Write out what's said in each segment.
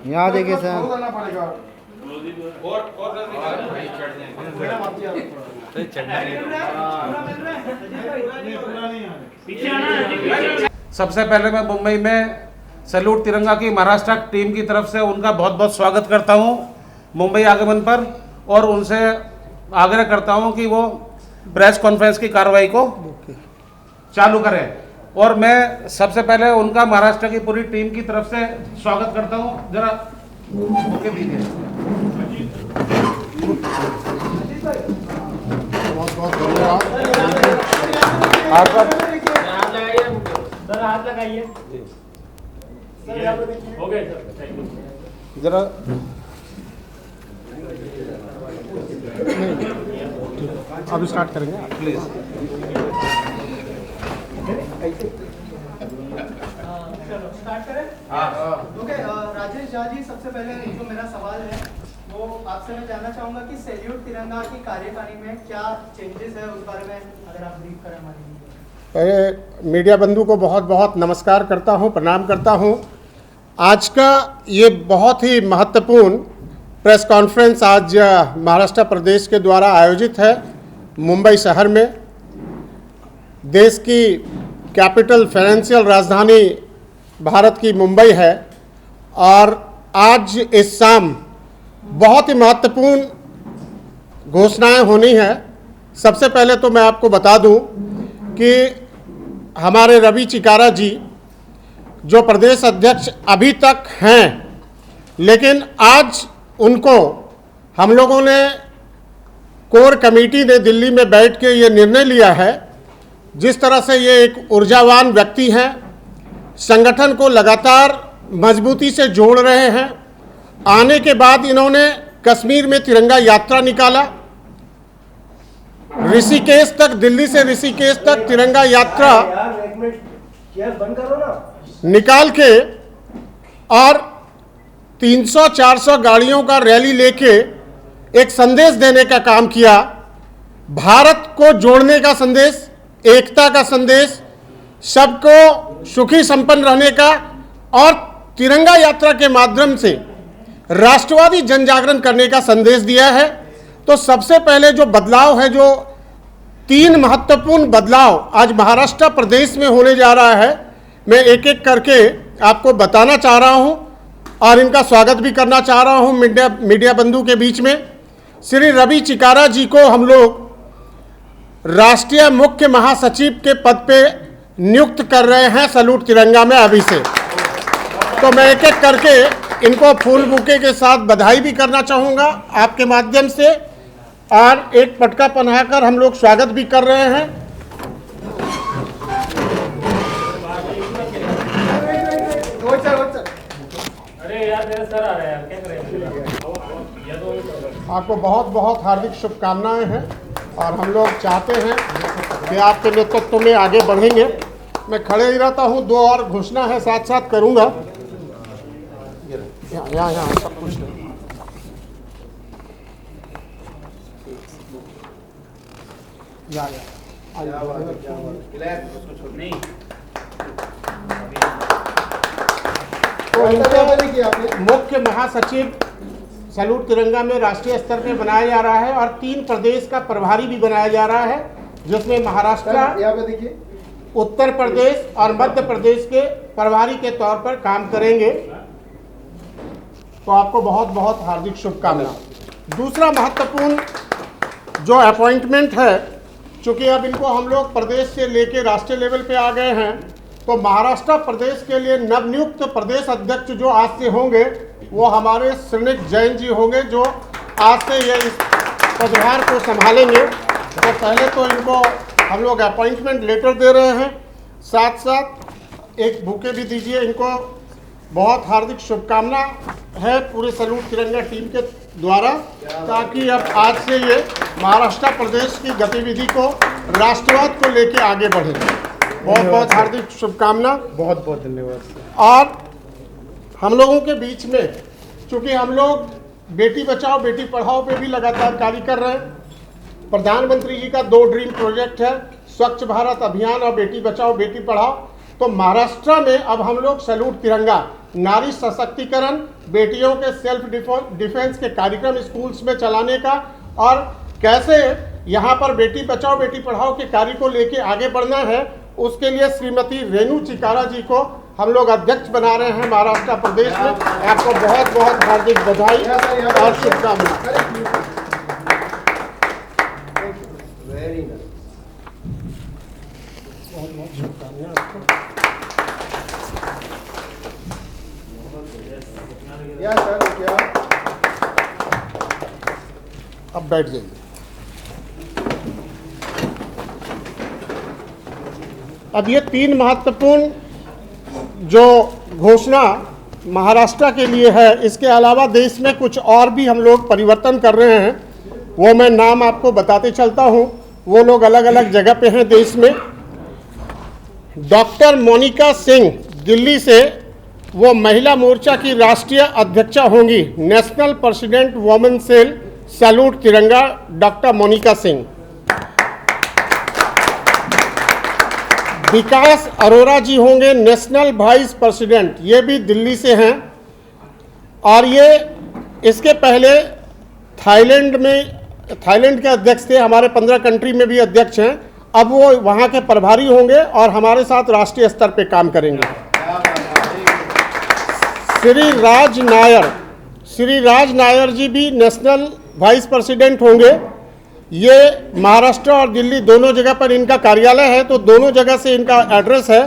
यहाँ देखिए सर। सबसे पहले मैं मुंबई में सैल्यूट तिरंगा की महाराष्ट्र टीम की तरफ से उनका बहुत बहुत स्वागत करता हूं मुंबई आगमन पर, और उनसे आग्रह करता हूं कि वो प्रेस कॉन्फ्रेंस की कार्रवाई को चालू करें। और मैं सबसे पहले उनका महाराष्ट्र की पूरी टीम की तरफ से स्वागत करता हूं। जरा ओके दीजिए। बहुत बहुत धन्यवाद। हाथ लगाइए। हो गए सर, जरा अभी स्टार्ट करेंगे प्लीज। चलो स्टार्ट करें। ओके, राजेश झा जी, सबसे पहले जो मेरा सवाल है वो आपसे मैं जानना चाहूंगा कि सैल्यूट तिरंगा की कार्यकारिणी में क्या चेंजेस है, उस बारे में अगर आप ब्रीफ करें हमारे लिए। पहले मीडिया बंधु को बहुत बहुत नमस्कार करता हूं, प्रणाम करता हूं। आज का ये बहुत ही महत्वपूर्ण प्रेस कॉन्फ्रेंस आज महाराष्ट्र प्रदेश के द्वारा आयोजित है मुंबई शहर में। देश की कैपिटल फाइनेंशियल राजधानी भारत की मुंबई है, और आज इस शाम बहुत ही महत्वपूर्ण घोषणाएं होनी है। सबसे पहले तो मैं आपको बता दूं कि हमारे रवि चिकारा जी जो प्रदेश अध्यक्ष अभी तक हैं, लेकिन आज उनको हम लोगों ने कोर कमेटी ने दिल्ली में बैठ के ये निर्णय लिया है, जिस तरह से ये एक ऊर्जावान व्यक्ति हैं, संगठन को लगातार मजबूती से जोड़ रहे हैं। आने के बाद इन्होंने कश्मीर में तिरंगा यात्रा निकाला, ऋषिकेश तक, दिल्ली से ऋषिकेश तक तिरंगा यात्रा निकाल के और 300-400 गाड़ियों का रैली लेके एक संदेश देने का काम किया। भारत को जोड़ने का संदेश, एकता का संदेश, सबको सुखी संपन्न रहने का, और तिरंगा यात्रा के माध्यम से राष्ट्रवादी जन जागरण करने का संदेश दिया है। तो सबसे पहले जो बदलाव है, जो 3 महत्वपूर्ण बदलाव आज महाराष्ट्र प्रदेश में होने जा रहा है, मैं एक एक करके आपको बताना चाह रहा हूं और इनका स्वागत भी करना चाह रहा हूं मीडिया बंधु के बीच में। श्री रवि चिकारा जी को हम लोग राष्ट्रीय मुख्य महासचिव के पद पे नियुक्त कर रहे हैं सैल्यूट तिरंगा में अभी से। तो मैं एक एक करके इनको फूल बुके के साथ बधाई भी करना चाहूँगा आपके माध्यम से, और एक पटका पहनाकर हम लोग स्वागत भी कर रहे हैं। अरे यार, मेरे सर आ रहे हैं यार, क्या करें। आपको बहुत बहुत हार्दिक शुभकामनाएं हैं, और हम लोग चाहते हैं कि आपके नेतृत्व में आगे बढ़ेंगे। मैं खड़े ही रहता हूं, 2 और घोषणा है साथ साथ करूंगा। यहाँ सब कुछ मुख्य महासचिव सैल्यूट तिरंगा में राष्ट्रीय स्तर पे बनाया जा रहा है, और 3 प्रदेश का प्रभारी भी बनाया जा रहा है, जिसमें महाराष्ट्र, उत्तर प्रदेश और मध्य प्रदेश के प्रभारी के तौर पर काम करेंगे। तो आपको बहुत बहुत हार्दिक शुभकामनाएं। दूसरा महत्वपूर्ण जो अपॉइंटमेंट है, चूंकि अब इनको हम लोग प्रदेश से लेके राष्ट्रीय लेवल पे आ गए हैं, तो महाराष्ट्र प्रदेश के लिए नवनियुक्त प्रदेश अध्यक्ष जो आज से होंगे वो हमारे श्रीनिक जैन जी होंगे, जो आज से ये इस पदभार को संभालेंगे। तो पहले तो इनको हम लोग अपॉइंटमेंट लेटर दे रहे हैं, साथ साथ एक बुके भी दीजिए इनको। बहुत हार्दिक शुभकामना है पूरे सैल्यूट तिरंगा टीम के द्वारा, ताकि अब आज से ये महाराष्ट्र प्रदेश की गतिविधि को, राष्ट्रवाद को लेके आगे बढ़े। बहुत बहुत हार्दिक शुभकामना, बहुत बहुत धन्यवाद। और हम लोगों के बीच में, चूँकि हम लोग बेटी बचाओ बेटी पढ़ाओ पे भी लगातार कार्य कर रहे हैं। प्रधानमंत्री जी का 2 ड्रीम प्रोजेक्ट है, स्वच्छ भारत अभियान और बेटी बचाओ बेटी पढ़ाओ, तो महाराष्ट्र में अब हम लोग सैल्यूट तिरंगा, नारी सशक्तिकरण, बेटियों के सेल्फ डिफेंस के कार्यक्रम स्कूल्स में चलाने का, और कैसे यहाँ पर बेटी बचाओ बेटी पढ़ाओ के कार्य को लेके आगे बढ़ना है, उसके लिए श्रीमती रेणु चिकारा जी को हम लोग अध्यक्ष बना रहे हैं महाराष्ट्र प्रदेश में। आपको बहुत बहुत हार्दिक बधाई और शुभकामनाएं। अब बैठ जाइए। अब ये 3 महत्वपूर्ण जो घोषणा महाराष्ट्र के लिए है, इसके अलावा देश में कुछ और भी हम लोग परिवर्तन कर रहे हैं, वो मैं नाम आपको बताते चलता हूँ। वो लोग अलग अलग जगह पे हैं देश में। डॉक्टर मोनिका सिंह दिल्ली से वो महिला मोर्चा की राष्ट्रीय अध्यक्षा होंगी, national president women cell salute Tiranga, doctor Monika Singh. Vikas Arora ji होंगे नेशनल वाइस प्रेसिडेंट, ये भी दिल्ली से हैं, और ये इसके पहले थाईलैंड के अध्यक्ष थे, हमारे 15 कंट्री में भी अध्यक्च हैं। अब वो वहाँ के प्रभारी होंगे और हमारे साथ राष्ट्रीय स्तर पे काम करेंगे। श्री राज नायर जी भी नेशनल वाइस प्रेसिडेंट होंगे। ये महाराष्ट्र और दिल्ली दोनों जगह पर इनका कार्यालय है, तो दोनों जगह से इनका एड्रेस है।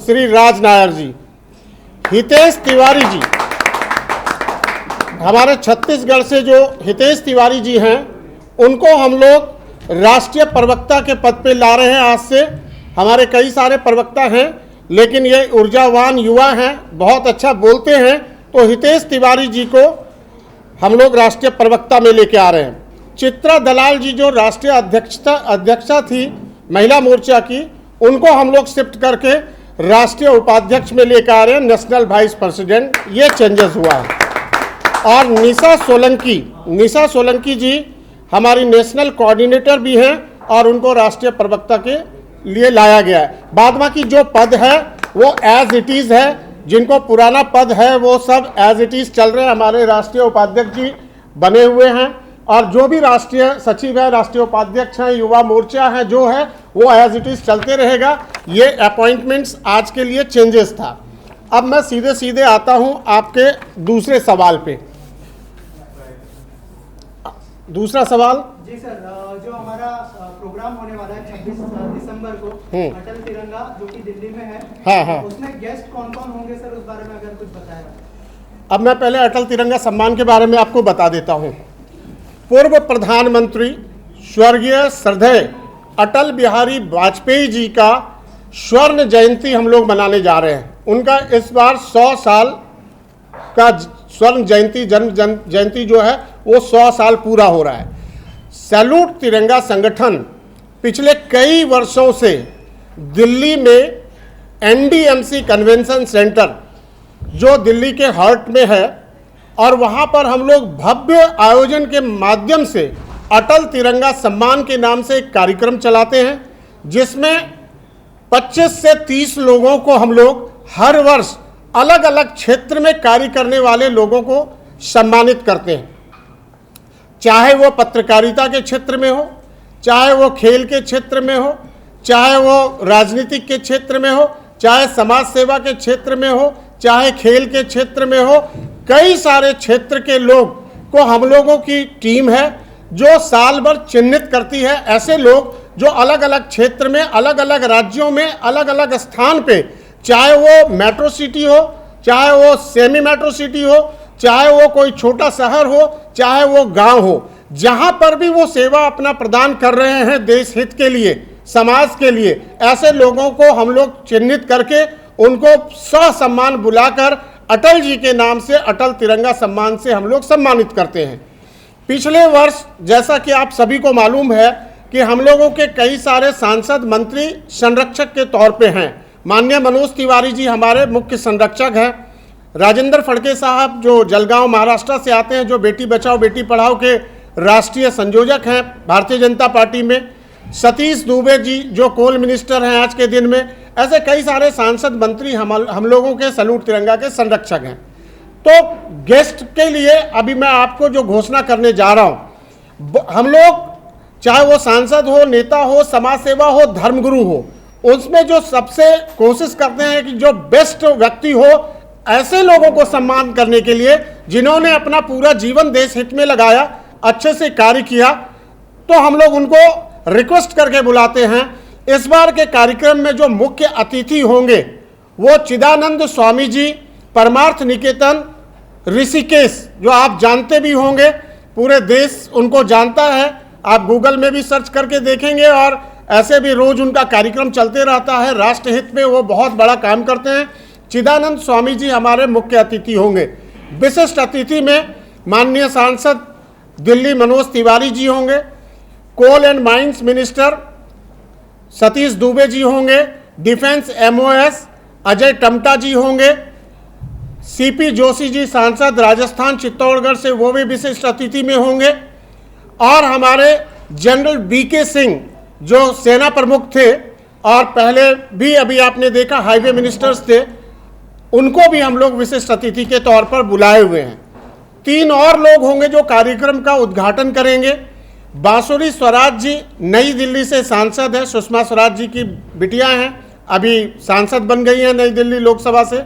श्री राज नायर जी। हितेश तिवारी जी, हमारे छत्तीसगढ़ से जो हितेश तिवारी जी हैं, उनको हम लोग राष्ट्रीय प्रवक्ता के पद पे ला रहे हैं आज से। हमारे कई सारे प्रवक्ता हैं, लेकिन ये ऊर्जावान युवा हैं, बहुत अच्छा बोलते हैं, तो हितेश तिवारी जी को हम लोग राष्ट्रीय प्रवक्ता में लेके आ रहे हैं। चित्रा दलाल जी जो राष्ट्रीय अध्यक्षा थी महिला मोर्चा की, उनको हम लोग शिफ्ट करके राष्ट्रीय उपाध्यक्ष में लेकर आ रहे हैं, नेशनल वाइस प्रेसिडेंट। ये चेंजेस हुआ है। और निशा सोलंकी जी हमारी नेशनल कोऑर्डिनेटर भी हैं, और उनको राष्ट्रीय प्रवक्ता के लिए लाया गया है। बाद बाकी जो पद है वो एज इट इज़ है, जिनको पुराना पद है वो सब एज इट इज़ चल रहे हैं। हमारे राष्ट्रीय उपाध्यक्ष जी बने हुए हैं, और जो भी राष्ट्रीय सचिव है, राष्ट्रीय उपाध्यक्ष हैं, युवा मोर्चा है, जो है वो एज इट इज़ चलते रहेगा। ये अपॉइंटमेंट्स आज के लिए चेंजेस था। अब मैं सीधे सीधे आता हूं आपके दूसरे सवाल पे। दूसरा सवाल जी सर, जो हमारा प्रोग्राम होने वाला है 26 दिसंबर को अटल तिरंगा, जो कि दिल्ली में है, हाँ, उसमें गेस्ट कौन कौन होंगे सर, उस बारे में अगर कुछ बताएं। अब मैं पहले अटल तिरंगा सम्मान के बारे में आपको बता देता हूं। पूर्व प्रधानमंत्री स्वर्गीय श्रद्धेय अटल बिहारी वाजपेयी जी का स्वर्ण जयंती हम लोग मनाने जा रहे हैं। उनका इस बार 100 साल का स्वर्ण जयंती, जन्म जयंती जो है वो 100 साल पूरा हो रहा है। सैल्यूट तिरंगा संगठन पिछले कई वर्षों से दिल्ली में एनडीएमसी कन्वेंशन सेंटर, जो दिल्ली के हार्ट में है, और वहाँ पर हम लोग भव्य आयोजन के माध्यम से अटल तिरंगा सम्मान के नाम से एक कार्यक्रम चलाते हैं, जिसमें 25 से 30 लोगों को हम लोग हर वर्ष अलग अलग क्षेत्र में कार्य करने वाले लोगों को सम्मानित करते हैं। चाहे वो पत्रकारिता के क्षेत्र में हो, चाहे वो खेल के क्षेत्र में हो, चाहे वो राजनीतिक के क्षेत्र में हो, चाहे समाज सेवा के क्षेत्र में हो, चाहे खेल के क्षेत्र में हो, कई सारे क्षेत्र के लोग को हम लोगों की टीम है जो साल भर चिन्हित करती है ऐसे लोग जो अलग अलग क्षेत्र में, अलग अलग राज्यों में, अलग अलग स्थान पे, चाहे वो मेट्रो सिटी हो, चाहे वो सेमी मेट्रो सिटी हो, चाहे वो कोई छोटा शहर हो, चाहे वो गांव हो, जहां पर भी वो सेवा अपना प्रदान कर रहे हैं देश हित के लिए, समाज के लिए, ऐसे लोगों को हम लोग चिन्हित करके उनको ससम्मान बुलाकर अटल जी के नाम से अटल तिरंगा सम्मान से हम लोग सम्मानित करते हैं। पिछले वर्ष जैसा कि आप सभी को मालूम है कि हम लोगों के कई सारे सांसद, मंत्री संरक्षक के तौर पे हैं। माननीय मनोज तिवारी जी हमारे मुख्य संरक्षक हैं। राजेंद्र फड़के साहब जो जलगांव महाराष्ट्र से आते हैं, जो बेटी बचाओ बेटी पढ़ाओ के राष्ट्रीय संयोजक हैं भारतीय जनता पार्टी में। सतीश दुबे जी जो कोल मिनिस्टर हैं आज के दिन में, ऐसे कई सारे सांसद मंत्री हम लोगों के सैल्यूट तिरंगा के संरक्षक हैं। तो गेस्ट के लिए अभी मैं आपको जो घोषणा करने जा रहा हूं, हम लोग चाहे वो सांसद हो, नेता हो, समाज सेवा हो, धर्मगुरु हो, उसमें जो सबसे कोशिश करते हैं कि जो बेस्ट व्यक्ति हो, ऐसे लोगों को सम्मान करने के लिए जिन्होंने अपना पूरा जीवन देश हित में लगाया, अच्छे से कार्य किया, तो हम लोग उनको रिक्वेस्ट करके बुलाते हैं। इस बार के कार्यक्रम में जो मुख्य अतिथि होंगे वो चिदानंद स्वामी जी, परमार्थ निकेतन ऋषिकेश, जो आप जानते भी होंगे, पूरे देश उनको जानता है, आप गूगल में भी सर्च करके देखेंगे और ऐसे भी रोज उनका कार्यक्रम चलते रहता है। राष्ट्रहित में वो बहुत बड़ा काम करते हैं। चिदानंद स्वामी जी हमारे मुख्य अतिथि होंगे। विशिष्ट अतिथि में माननीय सांसद दिल्ली मनोज तिवारी जी होंगे, coal and mines minister Satish Dubey ji होंगे, डिफेंस एमओएस अजय टमटा जी होंगे, सीपी जोशी जी सांसद राजस्थान चित्तौड़गढ़ से, वो भी विशिष्ट अतिथि में होंगे, और हमारे जनरल बीके सिंह जो सेना प्रमुख थे और पहले भी अभी आपने देखा हाईवे मिनिस्टर्स थे, उनको भी हम लोग विशिष्ट अतिथि के तौर पर बुलाए हुए हैं। 3 और लोग होंगे जो कार्यक्रम का उद्घाटन करेंगे। बांसुरी स्वराज जी नई दिल्ली से सांसद है, सुषमा स्वराज जी की बिटिया हैं, अभी सांसद बन गई हैं नई दिल्ली लोकसभा से।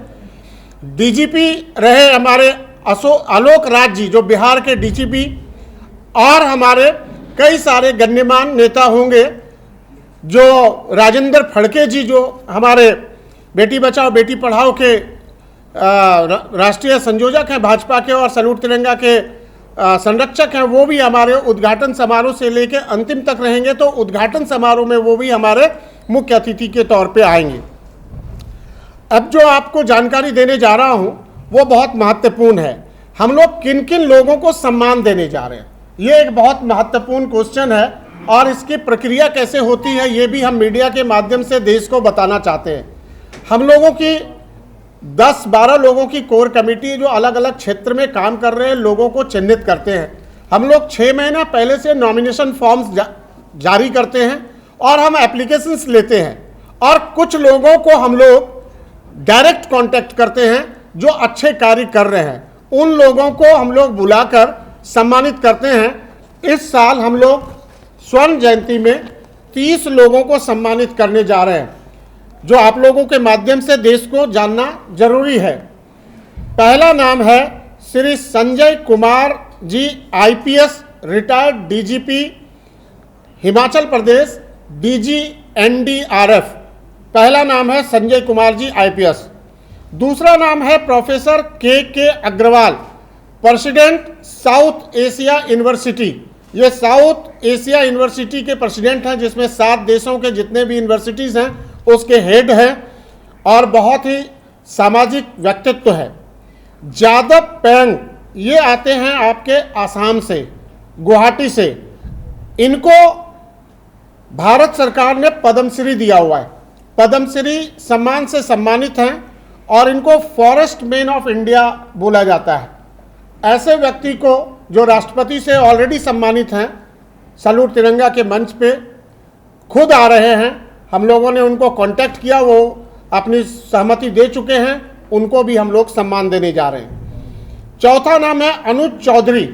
डीजीपी रहे हमारे आलोक राज जी जो बिहार के डीजीपी, और हमारे कई सारे गण्यमान नेता होंगे, जो राजेंद्र फड़के जी जो हमारे बेटी बचाओ बेटी पढ़ाओ के राष्ट्रीय संयोजक हैं भाजपा के और सैल्यूट तिरंगा के संरक्षक हैं, वो भी हमारे उद्घाटन समारोह से लेकर अंतिम तक रहेंगे। तो उद्घाटन समारोह में वो भी हमारे मुख्य अतिथि के तौर पे आएंगे। अब जो आपको जानकारी देने जा रहा हूं वो बहुत महत्वपूर्ण है। हम लोग किन किन लोगों को सम्मान देने जा रहे हैं, ये एक बहुत महत्वपूर्ण क्वेश्चन है, और इसकी प्रक्रिया कैसे होती है ये भी हम मीडिया के माध्यम से देश को बताना चाहते हैं। हम लोगों की 10-12 लोगों की कोर कमेटी जो अलग अलग क्षेत्र में काम कर रहे हैं लोगों को चिन्हित करते हैं। हम लोग 6 महीना पहले से नॉमिनेशन फॉर्म्स जारी करते हैं और हम एप्लीकेशंस लेते हैं, और कुछ लोगों को हम लोग डायरेक्ट कांटेक्ट करते हैं जो अच्छे कार्य कर रहे हैं, उन लोगों को हम लोग बुलाकर सम्मानित करते हैं। इस साल हम लोग स्वर्ण जयंती में 30 लोगों को सम्मानित करने जा रहे हैं, जो आप लोगों के माध्यम से देश को जानना जरूरी है। पहला नाम है Shri Sanjay Kumar ji, IPS, retired DGP Himachal Pradesh, DG NDRF. पहला नाम है संजय कुमार जी, आईपीएस। दूसरा नाम है professor K Agrawal, president south Asia university. ये साउथ एशिया यूनिवर्सिटी के प्रेसिडेंट हैं, जिसमें 7 देशों के जितने भी यूनिवर्सिटीज़ हैं उसके हेड हैं, और बहुत ही सामाजिक व्यक्तित्व है। जादव पेंग, ये आते हैं आपके आसाम से, गुवाहाटी से। इनको भारत सरकार ने पद्मश्री दिया हुआ है, पद्मश्री सम्मान से सम्मानित हैं, और इनको फॉरेस्ट मैन ऑफ इंडिया बोला जाता है। ऐसे व्यक्ति को जो राष्ट्रपति से ऑलरेडी सम्मानित हैं, सैल्यूट तिरंगा के मंच पे खुद आ रहे हैं, हम लोगों ने उनको कांटेक्ट किया, वो अपनी सहमति दे चुके हैं, उनको भी हम लोग सम्मान देने जा रहे हैं। चौथा नाम है अनुज चौधरी।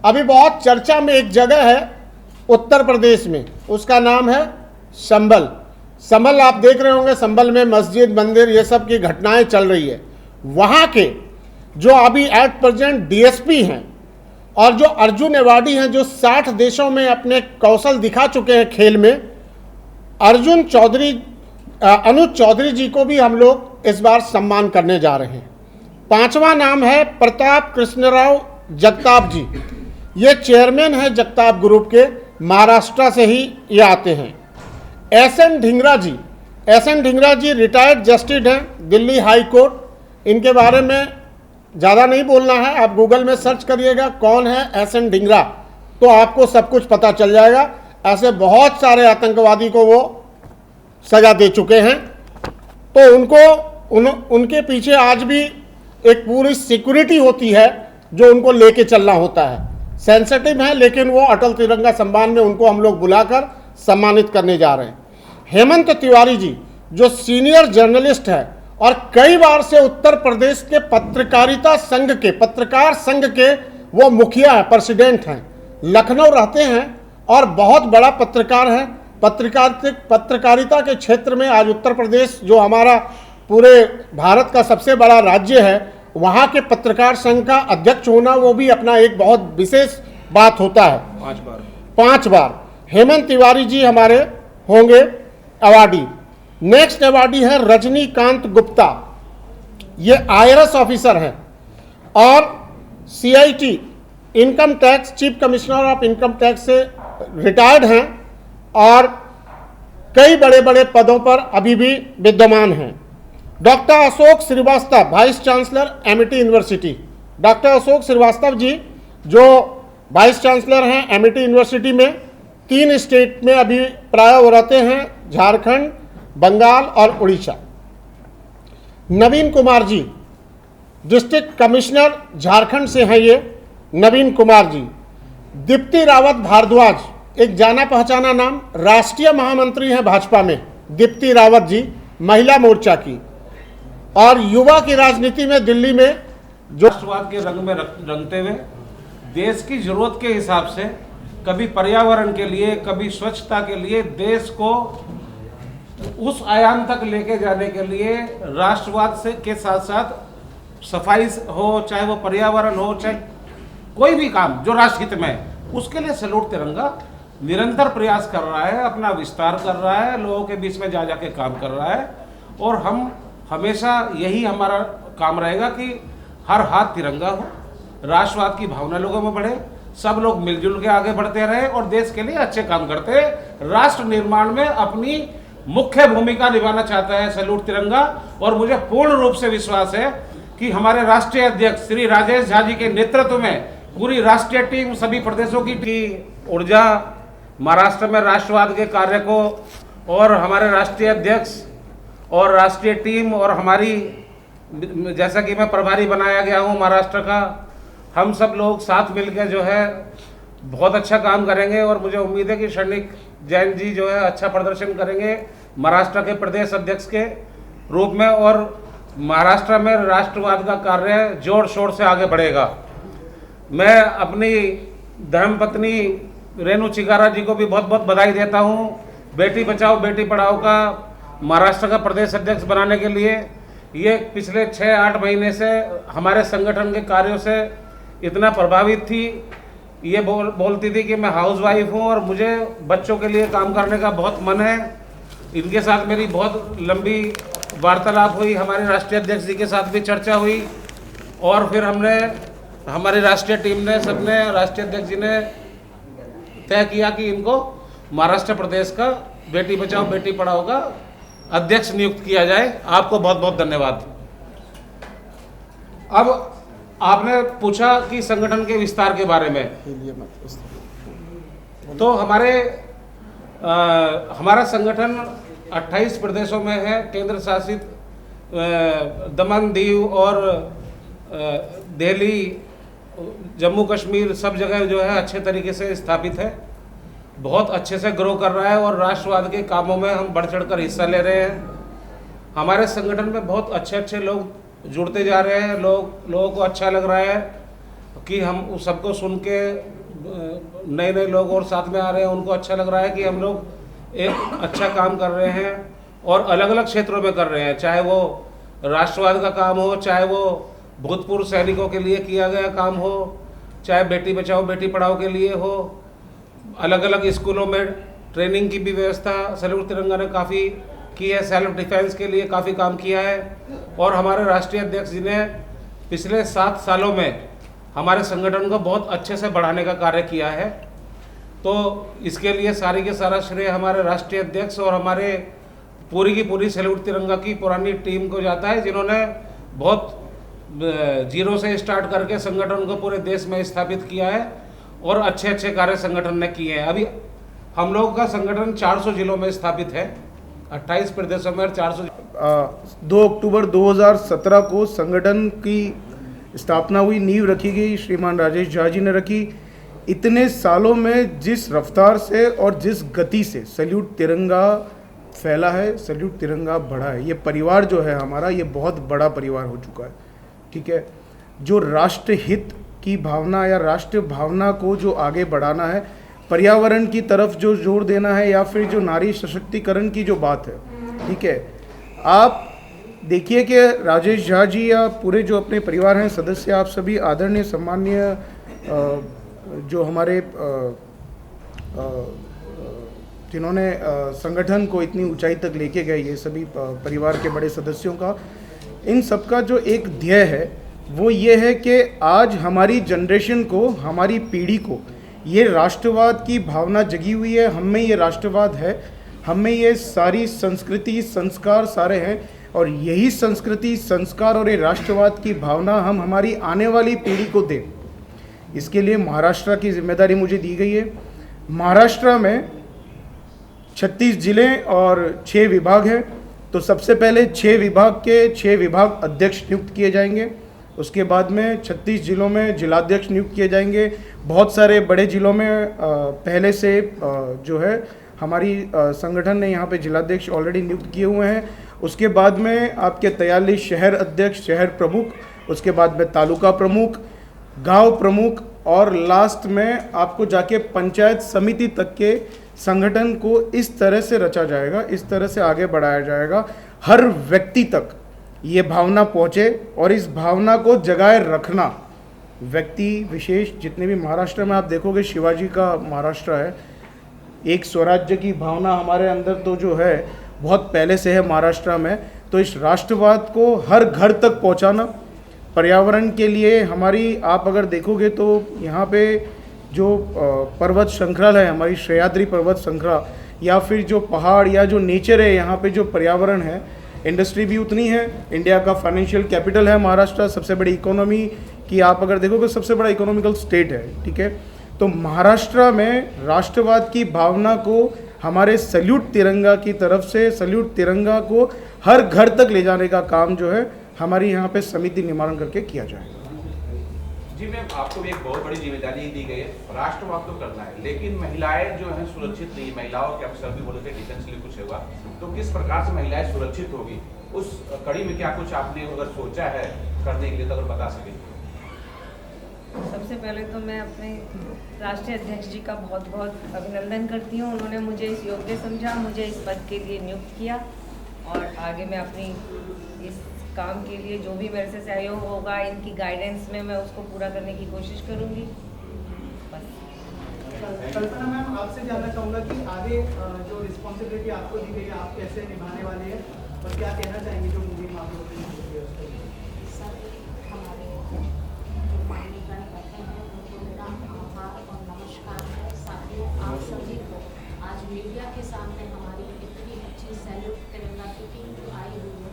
अभी बहुत चर्चा में एक जगह है उत्तर प्रदेश में, उसका नाम है संभल। संभल आप देख रहे होंगे, संभल में मस्जिद मंदिर ये सब की घटनाएं चल रही है। वहाँ के जो अभी एट प्रेजेंट डीएसपी हैं और जो अर्जुन अवार्डी हैं, जो 60 देशों में अपने कौशल दिखा चुके हैं खेल में, अनुज चौधरी जी को भी हम लोग इस बार सम्मान करने जा रहे हैं। 5वां नाम है प्रताप कृष्णराव जगताप जी। ये चेयरमैन है जगताप ग्रुप के, महाराष्ट्र से ही ये आते हैं। एसएन ढींगरा जी रिटायर्ड जस्टिस हैं दिल्ली हाई कोर्ट। इनके बारे में ज़्यादा नहीं बोलना है, आप गूगल में सर्च करिएगा कौन है एसएन ढींगरा, तो आपको सब कुछ पता चल जाएगा। ऐसे बहुत सारे आतंकवादी को वो सजा दे चुके हैं, तो उनके पीछे आज भी एक पूरी सिक्योरिटी होती है जो उनको लेके चलना होता है। सेंसिटिव है, लेकिन वो अटल तिरंगा सम्मान में उनको हम लोग बुलाकर सम्मानित करने जा रहे हैं। हेमंत तिवारी जी जो सीनियर जर्नलिस्ट है और कई बार से उत्तर प्रदेश के पत्रकार संघ के वो मुखिया है, प्रेसिडेंट हैं, लखनऊ रहते हैं और बहुत बड़ा पत्रकार है। पत्रकारिता के क्षेत्र में आज उत्तर प्रदेश जो हमारा पूरे भारत का सबसे बड़ा राज्य है, वहाँ के पत्रकार संघ का अध्यक्ष होना वो भी अपना एक बहुत विशेष बात होता है। 5 बार हेमंत तिवारी जी हमारे होंगे अवार्डी। नेक्स्ट अवार्डी है रजनीकांत गुप्ता, ये IRS ऑफिसर हैं और CIT income tax, chief commissioner of income tax से रिटायर्ड हैं और कई बड़े बड़े पदों पर अभी भी विद्यमान हैं। Doctor Ashok Srivastava, vice chancellor MIT university. Doctor Ashok Srivastava ji जो वाइस चांसलर हैं MIT यूनिवर्सिटी में, 3 स्टेट में अभी प्राय वो रहते हैं, झारखंड, बंगाल और उड़ीसा। नवीन कुमार जी डिस्ट्रिक्ट कमिश्नर झारखंड से हैं, ये नवीन कुमार जी। दीप्ति रावत भारद्वाज, एक जाना पहचाना नाम, राष्ट्रीय महामंत्री हैं भाजपा में, दीप्ति रावत जी, महिला मोर्चा की, और युवा की राजनीति में दिल्ली में जो राष्ट्रवाद के रंग में रंगते हुए देश की जरूरत के हिसाब से कभी पर्यावरण के लिए, कभी स्वच्छता के लिए देश को उस आयाम तक लेके जाने के लिए राष्ट्रवाद से के साथ साथ सफाई हो, चाहे वो पर्यावरण हो, चाहे कोई भी काम जो राष्ट्रहित में है, उसके लिए सैल्यूट तिरंगा निरंतर प्रयास कर रहा है, अपना विस्तार कर रहा है, लोगों के बीच में जा जाके काम कर रहा है। और हम हमेशा यही हमारा काम रहेगा कि हर हाथ तिरंगा हो, राष्ट्रवाद की भावना लोगों में बढ़े, सब लोग मिलजुल के आगे बढ़ते रहे और देश के लिए अच्छे काम करते रहे। राष्ट्र निर्माण में अपनी मुख्य भूमिका निभाना चाहता है सैल्यूट तिरंगा। और मुझे पूर्ण रूप से विश्वास है कि हमारे राष्ट्रीय अध्यक्ष श्री राजेश झा जी के नेतृत्व में पूरी राष्ट्रीय टीम, सभी प्रदेशों की ऊर्जा, महाराष्ट्र में राष्ट्रवाद के कार्य को, और हमारे राष्ट्रीय अध्यक्ष और राष्ट्रीय टीम और हमारी, जैसा कि मैं प्रभारी बनाया गया हूँ महाराष्ट्र का, हम सब लोग साथ मिलकर जो है बहुत अच्छा काम करेंगे। और मुझे उम्मीद है कि शर्णिक जैन जी जो है अच्छा प्रदर्शन करेंगे महाराष्ट्र के प्रदेश अध्यक्ष के रूप में, और महाराष्ट्र में राष्ट्रवाद का कार्य जोर शोर से आगे बढ़ेगा। मैं अपनी धर्मपत्नी रेणु चिगारा जी को भी बहुत बहुत बधाई देता हूँ, बेटी बचाओ बेटी पढ़ाओ का महाराष्ट्र का प्रदेश अध्यक्ष बनाने के लिए। ये पिछले 6-8 महीने से हमारे संगठन के कार्यों से इतना प्रभावित थी, ये बोलती थी कि मैं हाउसवाइफ हूँ और मुझे बच्चों के लिए काम करने का बहुत मन है। इनके साथ मेरी बहुत लंबी वार्तालाप हुई, हमारे राष्ट्रीय अध्यक्ष जी के साथ भी चर्चा हुई, और फिर हमने, हमारी राष्ट्रीय टीम ने, सबने, राष्ट्रीय अध्यक्ष जी ने तय किया कि इनको महाराष्ट्र प्रदेश का बेटी बचाओ बेटी पढ़ाओ का अध्यक्ष नियुक्त किया जाए। आपको बहुत बहुत धन्यवाद। अब आपने पूछा कि संगठन के विस्तार के बारे में, तो हमारा संगठन 28 प्रदेशों में है, केंद्र शासित दमन, दीव और दिल्ली, जम्मू कश्मीर, सब जगह जो है अच्छे तरीके से स्थापित है, बहुत अच्छे से ग्रो कर रहा है और राष्ट्रवाद के कामों में हम बढ़ चढ़ कर हिस्सा ले रहे हैं। हमारे संगठन में बहुत अच्छे अच्छे लोग जुड़ते जा रहे हैं, लोगों को अच्छा लग रहा है कि हम सबको सुन के नए नए लोग और साथ में आ रहे हैं, उनको अच्छा लग रहा है कि हम लोग एक अच्छा काम कर रहे हैं और अलग अलग क्षेत्रों में कर रहे हैं, चाहे वो राष्ट्रवाद का काम हो, चाहे वो भूतपूर्व सैनिकों के लिए किया गया काम हो, चाहे बेटी बचाओ बेटी पढ़ाओ के लिए हो, अलग अलग स्कूलों में ट्रेनिंग की भी व्यवस्था सैल्यूट तिरंगा ने काफ़ी की है, सेल्फ डिफेंस के लिए काफ़ी काम किया है। और हमारे राष्ट्रीय अध्यक्ष जी ने पिछले 7 सालों में हमारे संगठन को बहुत अच्छे से बढ़ाने का कार्य किया है, तो इसके लिए सारी के सारा श्रेय हमारे राष्ट्रीय अध्यक्ष और हमारे पूरी की पूरी सैल्यूट तिरंगा की पुरानी टीम को जाता है, जिन्होंने बहुत जीरो से स्टार्ट करके संगठन को पूरे देश में स्थापित किया है और अच्छे अच्छे कार्य संगठन ने किए हैं। अभी हम लोगों का संगठन 400 जिलों में स्थापित है, 28 प्रदेशों में 400। 2 अक्टूबर 2017 को संगठन की स्थापना हुई, नींव रखी गई, श्रीमान राजेश झा जी ने रखी। इतने सालों में जिस रफ्तार से और जिस गति से सैल्यूट तिरंगा फैला है, सैल्यूट तिरंगा बढ़ा है, ये परिवार जो है हमारा, ये बहुत बड़ा परिवार हो चुका है। ठीक है, जो राष्ट्र हित की भावना या राष्ट्र भावना को जो आगे बढ़ाना है, पर्यावरण की तरफ जो जोर देना है, या फिर जो नारी सशक्तिकरण की जो बात है, ठीक है, आप देखिए कि राजेश झा जी या पूरे जो अपने परिवार हैं सदस्य, आप सभी आदरणीय सम्माननीय जो हमारे जिन्होंने संगठन को इतनी ऊंचाई तक लेके गए, ये सभी परिवार के बड़े सदस्यों का, इन सबका जो एक ध्येय है वो ये है कि आज हमारी जनरेशन को, हमारी पीढ़ी को ये राष्ट्रवाद की भावना जगी हुई है। हम में ये राष्ट्रवाद है, हम में ये सारी संस्कृति संस्कार सारे हैं, और यही संस्कृति संस्कार और ये राष्ट्रवाद की भावना हम हमारी आने वाली पीढ़ी को दें। इसके लिए महाराष्ट्र की जिम्मेदारी मुझे दी गई है। महाराष्ट्र में 36 जिले और 6 विभाग हैं, तो सबसे पहले 6 विभाग के 6 विभाग अध्यक्ष नियुक्त किए जाएंगे। उसके बाद में 36 जिलों में जिलाध्यक्ष नियुक्त किए जाएंगे। बहुत सारे बड़े जिलों में पहले से जो है हमारी संगठन ने यहाँ पे जिलाध्यक्ष ऑलरेडी नियुक्त किए हुए हैं। उसके बाद में आपके 43 शहर अध्यक्ष, शहर प्रमुख, उसके बाद में तालुका प्रमुख, गांव प्रमुख, और लास्ट में आपको जाके पंचायत समिति तक के संगठन को इस तरह से रचा जाएगा, इस तरह से आगे बढ़ाया जाएगा, हर व्यक्ति तक ये भावना पहुँचे, और इस भावना को जगाए रखना व्यक्ति विशेष जितने भी महाराष्ट्र में आप देखोगे, शिवाजी का महाराष्ट्र है, एक स्वराज्य की भावना हमारे अंदर तो जो है बहुत पहले से है महाराष्ट्र में। तो इस राष्ट्रवाद को हर घर तक पहुंचाना, पर्यावरण के लिए हमारी, आप अगर देखोगे तो यहाँ पे जो पर्वत श्रृंखला है, हमारी सह्याद्री पर्वत श्रृंखला, या फिर जो पहाड़ या जो नेचर है, यहाँ पे जो पर्यावरण है, इंडस्ट्री भी उतनी है। इंडिया का फाइनेंशियल कैपिटल है महाराष्ट्र, सबसे बड़ी इकोनॉमी की आप अगर देखोगे सबसे बड़ा इकोनॉमिकल स्टेट है। ठीक है, तो महाराष्ट्र में राष्ट्रवाद की भावना को हमारे सैल्यूट तिरंगा की तरफ से, सैल्यूट तिरंगा को हर घर तक ले जाने का काम जो है हमारी यहाँ पे समिति निर्माण करके किया जाएगा। जी मैम, आपको भी एक बहुत बड़ी जिम्मेदारी दी गई है, राष्ट्रवाद तो करना है, लेकिन महिलाएं जो हैं सुरक्षित नहीं, महिलाओं के अवसर भी बोले थे डिफेंसली कुछ होगा, तो किस प्रकार से महिलाएं सुरक्षित होगी, उस कड़ी में क्या कुछ आपने अगर सोचा है करने के लिए तो अगर बता सकें। सबसे पहले तो मैं अपने राष्ट्रीय अध्यक्ष जी का बहुत बहुत अभिनंदन करती हूँ। उन्होंने मुझे इस योग्य समझा, मुझे इस पद के लिए नियुक्त किया, और आगे मैं अपनी इस काम के लिए जो भी मेरे से सहयोग होगा, इनकी गाइडेंस में मैं उसको पूरा करने की कोशिश करूँगी। बस। कल्पना मैम, आपसे जानना चाहूँगा कि आगे जो रिस्पॉन्सिबिलिटी आपको दी गई है, आप कैसे निभाने वाले हैं, और क्या कहना चाहेंगे जो मूवी में आप लोगों ने की है उसको? आप सभी को आज मीडिया के सामने हमारी इतनी अच्छी सैल्यूट तिरंगा की टीम जो आई हुई है,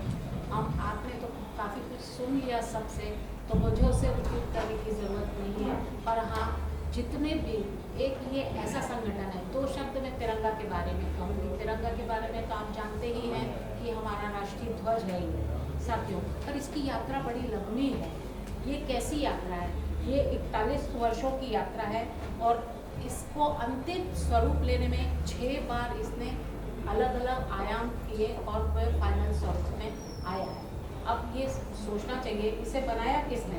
हम आपने तो काफ़ी कुछ सुन लिया सबसे, तो मुझे उससे रिपीट करने की ज़रूरत नहीं है। पर हाँ, जितने भी एक ये ऐसा संगठन है, 2 शब्द में तिरंगा के बारे में कहूँगी। तिरंगा के बारे में तो आप जानते ही हैं कि हमारा राष्ट्रीय ध्वज है ये साथियों, पर इसकी यात्रा बड़ी लंबी है। ये कैसी यात्रा है? ये 41 वर्षों की यात्रा है, और इसको अंतिम स्वरूप लेने में 6 बार इसने अलग अलग आयाम किए, और वह फाइनल स्वरूप में आया है। अब ये सोचना चाहिए, इसे बनाया किसने?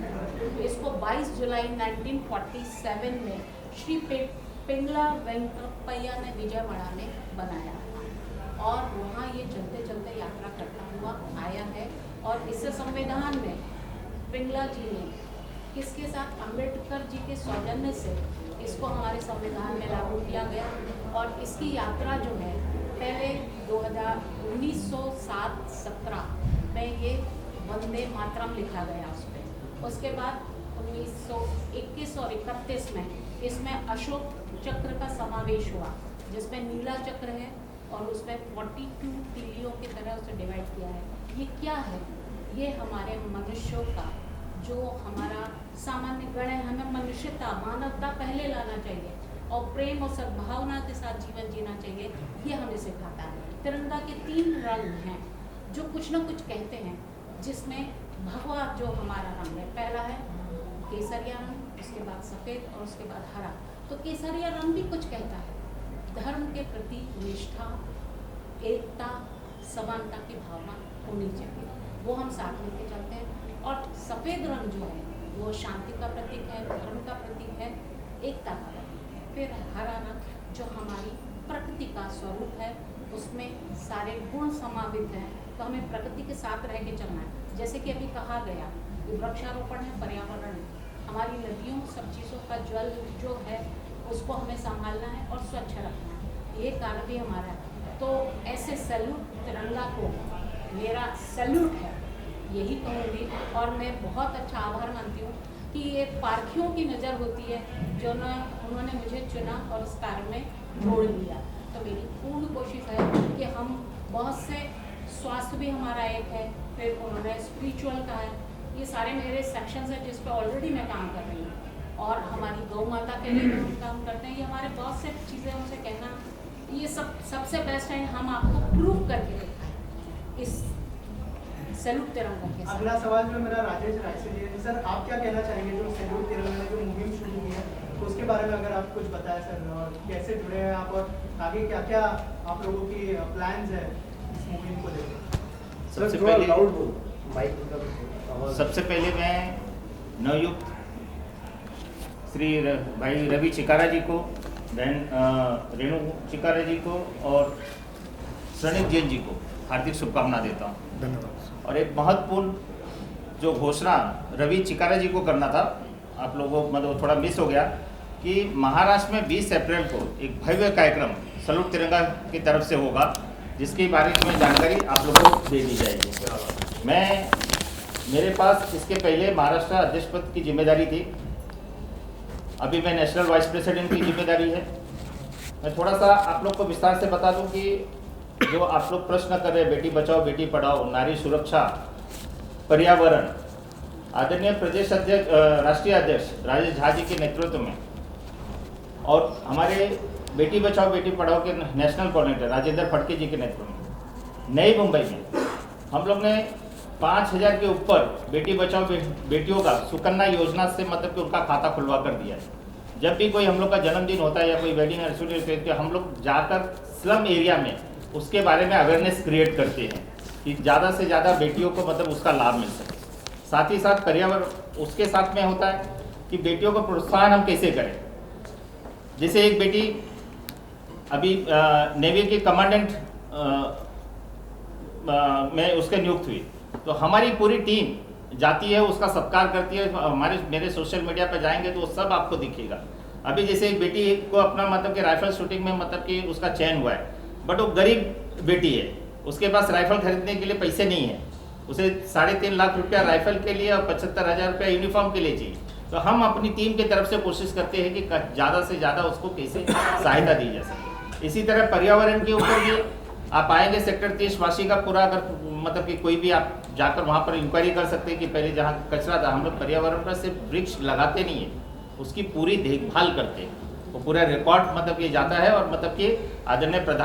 इसको 22 जुलाई 1947 में श्री पिंगला वेंकटप्पय्या ने विजयवाड़ा में बनाया, और वहाँ ये चलते चलते यात्रा करता हुआ आया है। और इससे संविधान में पिंगला जी ने किसके साथ, अम्बेडकर जी के सौजन्य से इसको हमारे संविधान में लागू किया गया। और इसकी यात्रा जो है, पहले 1907-17 में ये वंदे मातरम लिखा गया उस पर। उसके बाद 1921 और 31 में इसमें अशोक चक्र का समावेश हुआ, जिसमें नीला चक्र है, और उसमें 42 तीलियों की तरह उसे डिवाइड किया है। ये क्या है? ये हमारे मनुष्यों का जो हमारा सामान्य गण है, हमें मनुष्यता, मानवता पहले लाना चाहिए, और प्रेम और सद्भावना के साथ जीवन जीना चाहिए, ये हमें सिखाता है। तिरंगा के 3 रंग हैं जो कुछ ना कुछ कहते हैं, जिसमें भगवा जो हमारा रंग है, पहला है केसरिया रंग, उसके बाद सफ़ेद, और उसके बाद हरा। तो केसरिया रंग भी कुछ कहता है, धर्म के प्रति निष्ठा, एकता, समानता की भावना होनी चाहिए, वो हम साथ लेके चलते हैं। और सफ़ेद रंग जो है वो शांति का प्रतीक है, धर्म का प्रतीक है, एकता का प्रतीक है। फिर हरा रंग जो हमारी प्रकृति का स्वरूप है, उसमें सारे गुण समावित हैं, तो हमें प्रकृति के साथ रह के चलना है। जैसे कि अभी कहा गया कि वृक्षारोपण है, पर्यावरण, हमारी नदियों, सब चीज़ों का जल जो है उसको हमें संभालना है और स्वच्छ रखना है, ये कार्य भी हमारा है। तो ऐसे सैल्यूट तिरंगा को मेरा सैल्यूट है, यही कहूँगी। और मैं बहुत अच्छा आभार मानती हूँ कि ये पारखियों की नज़र होती है जो उन्होंने मुझे चुना और इस कार्य में जोड़ लिया। तो मेरी पूर्ण कोशिश है कि हम बहुत से, स्वास्थ्य भी हमारा एक है, फिर उन्होंने स्पिरिचुअल का है, ये सारे मेरे सेक्शंस हैं जिस पर ऑलरेडी मैं काम कर रही हूँ। और हमारी गौ माता के लिए हम काम करते हैं, ये हमारे बहुत से चीज़ें उनसे कहना, ये सबसे बेस्ट है, हम आपको प्रूव करके दिखाएं इस सैल्यूट तिरंगा के साथ। अगला सवाल जो मेरा राजेश राय से है, सर आप क्या कहना चाहेंगे जो सैल्यूट तिरंगा ने जो मुहिम शुरू की है, तो उसके बारे में अगर आप कुछ बताएं सर, और कैसे जुड़े हैं आप, और आगे क्या क्या आप लोगों की प्लान्स है इस मुहिम को लेकर? सबसे पहले मैं नवयुक्त श्री भाई रवि चिकारा जी को, बहन रेणु चिकारा जी को और सनिक जैन जी को हार्दिक शुभकामना देता हूँ। धन्यवाद। और एक महत्वपूर्ण जो घोषणा रवि चिकारा जी को करना था, आप लोगों को मतलब थोड़ा मिस हो गया, कि महाराष्ट्र में 20 अप्रैल को एक भव्य कार्यक्रम सैल्यूट तिरंगा की तरफ से होगा, जिसके बारे में जानकारी आप लोगों को दे दी जाएगी। मेरे पास इसके पहले महाराष्ट्र अध्यक्ष पद की जिम्मेदारी थी, अभी मैं नेशनल वाइस प्रेसिडेंट की जिम्मेदारी है। मैं थोड़ा सा आप लोग को विस्तार से बता दूं कि जो आप लोग प्रश्न कर रहे हैं, बेटी बचाओ बेटी पढ़ाओ, नारी सुरक्षा, पर्यावरण, आदरणीय प्रदेश अध्यक्ष, राष्ट्रीय अध्यक्ष राजेश झा जी के नेतृत्व में और हमारे बेटी बचाओ बेटी पढ़ाओ के नेशनल कोऑर्डिनेटर राजेंद्र फड़के जी के नेतृत्व में नई मुंबई में हम लोग ने 5000 के ऊपर बेटी बचाओ बेटियों का सुकन्या योजना से मतलब कि उनका खाता खुलवा कर दिया है। जब भी कोई हम लोग का जन्मदिन होता है या कोई वेडिंग एनिवर्सरी, तो हम लोग जाकर स्लम एरिया में उसके बारे में अवेयरनेस क्रिएट करते हैं कि ज़्यादा से ज़्यादा बेटियों को मतलब उसका लाभ मिल सके। साथ ही साथ पर्यावरण उसके साथ में होता है कि बेटियों को प्रोत्साहन हम कैसे करें। जैसे एक बेटी अभी नेवी की कमांडेंट में उसके नियुक्त हुई, तो हमारी पूरी टीम जाती है, उसका सत्कार करती है। मेरे सोशल मीडिया पर जाएंगे तो वो सब आपको दिखेगा। अभी जैसे एक बेटी को अपना मतलब कि राइफल शूटिंग में मतलब कि उसका चयन हुआ है, बट वो गरीब बेटी है, उसके पास राइफल खरीदने के लिए पैसे नहीं है, उसे 3.5 लाख रुपया राइफल के लिए और 75,000 रुपया यूनिफॉर्म के लिए चाहिए। तो हम अपनी टीम की तरफ से कोशिश करते हैं कि ज़्यादा से ज़्यादा उसको कैसे सहायता दी जा सके। इसी तरह पर्यावरण के ऊपर भी आप आएंगे सेक्टर 30 वाशी का पूरा, अगर मतलब कि कोई भी आप जाकर वहाँ पर इंक्वायरी कर सकते हैं कि पहले जहाँ कचरा था, हम लोग पर्यावरण पर सिर्फ वृक्ष लगाते नहीं है, उसकी पूरी देखभाल करते हैं। वो पूरा रिकॉर्ड मतलब ये जाता है और मतलब कि आदरणीय प्रधान